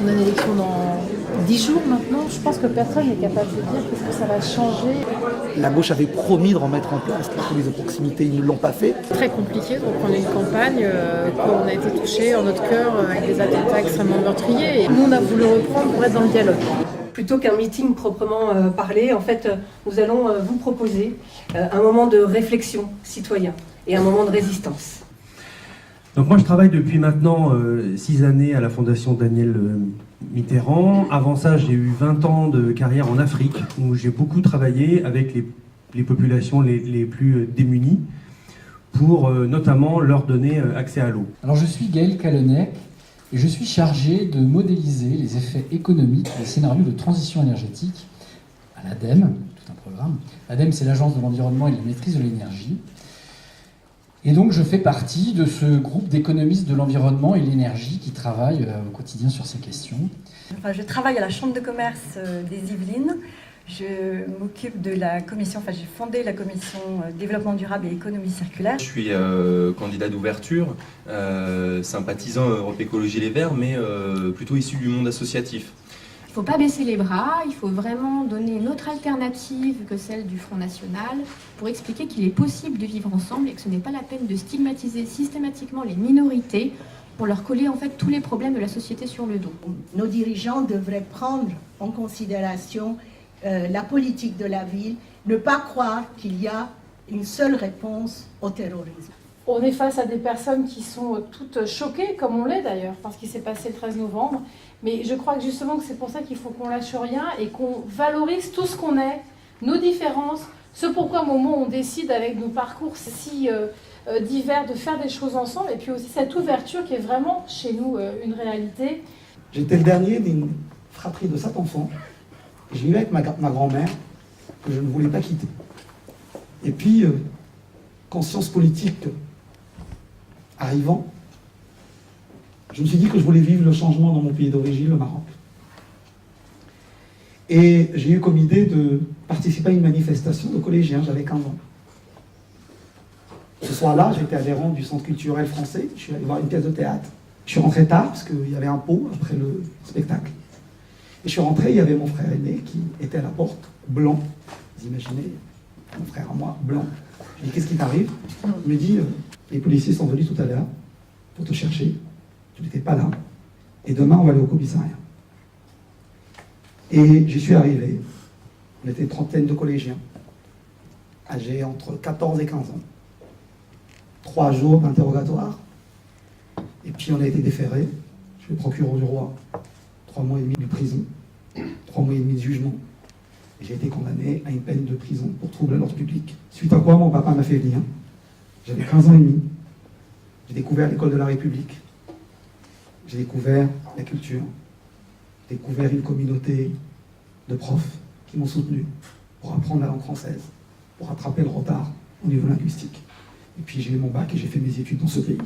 On a une élection dans 10 jours maintenant. Je pense que personne n'est capable de dire qu'est-ce que ça va changer. La gauche avait promis de remettre en place la police de proximité, ils ne l'ont pas fait. Très compliqué de reprendre une campagne qu'on a été touché en notre cœur avec des attentats extrêmement meurtriers. Et nous, on a voulu reprendre pour être dans le dialogue. Plutôt qu'un meeting proprement parlé, en fait, nous allons vous proposer un moment de réflexion citoyen et un moment de résistance. Donc moi je travaille depuis maintenant 6 années à la Fondation Daniel Mitterrand. Avant ça j'ai eu 20 ans de carrière en Afrique où j'ai beaucoup travaillé avec les populations les plus démunies pour notamment leur donner accès à l'eau. Alors je suis Gaël Calonnet et je suis chargé de modéliser les effets économiques des scénarios de transition énergétique à l'ADEME, tout un programme. L'ADEME c'est l'Agence de l'environnement et de la maîtrise de l'énergie. Et donc je fais partie de ce groupe d'économistes de l'environnement et de l'énergie qui travaillent au quotidien sur ces questions. Enfin, je travaille à la Chambre de commerce des Yvelines. Je m'occupe de la commission, j'ai fondé la commission développement durable et économie circulaire. Je suis candidat d'ouverture, sympathisant Europe Écologie Les Verts, mais plutôt issu du monde associatif. Il ne faut pas baisser les bras, il faut vraiment donner une autre alternative que celle du Front National pour expliquer qu'il est possible de vivre ensemble et que ce n'est pas la peine de stigmatiser systématiquement les minorités pour leur coller en fait tous les problèmes de la société sur le dos. Nos dirigeants devraient prendre en considération la politique de la ville, ne pas croire qu'il y a une seule réponse au terrorisme. On est face à des personnes qui sont toutes choquées, comme on l'est d'ailleurs, par ce qui s'est passé le 13 novembre. Mais je crois que justement que c'est pour ça qu'il faut qu'on lâche rien et qu'on valorise tout ce qu'on est, nos différences, ce pourquoi au moment où on décide avec nos parcours si divers de faire des choses ensemble, et puis aussi cette ouverture qui est vraiment chez nous une réalité. J'étais le dernier d'une fratrie de 7 enfants. Je vivais avec ma grand-mère que je ne voulais pas quitter. Et puis, conscience politique arrivant, je me suis dit que je voulais vivre le changement dans mon pays d'origine, le Maroc. Et j'ai eu comme idée de participer à une manifestation de collégiens, j'avais 15 ans. Ce soir-là, j'étais adhérent du Centre culturel français, je suis allé voir une pièce de théâtre. Je suis rentré tard parce qu'il y avait un pot après le spectacle. Et je suis rentré, il y avait mon frère aîné qui était à la porte, blanc. Vous imaginez, mon frère à moi, blanc. Je lui dis, qu'est-ce qui t'arrive? Il me dit, les policiers sont venus tout à l'heure pour te chercher. Tu n'étais pas là. Et demain, on va aller au commissariat. Et j'y suis arrivé. On était une trentaine de collégiens, âgés entre 14 et 15 ans. 3 jours d'interrogatoire. Et puis on a été déférés. Je suis le procureur du roi. 3 mois et demi de prison. 3 mois et demi de jugement. Et j'ai été condamné à une peine de prison pour trouble à l'ordre public. Suite à quoi mon papa m'a fait venir. J'avais 15 ans et demi. J'ai découvert l'école de la République. J'ai découvert la culture. J'ai découvert une communauté de profs qui m'ont soutenu pour apprendre la langue française, pour rattraper le retard au niveau linguistique. Et puis j'ai eu mon bac et j'ai fait mes études dans ce pays.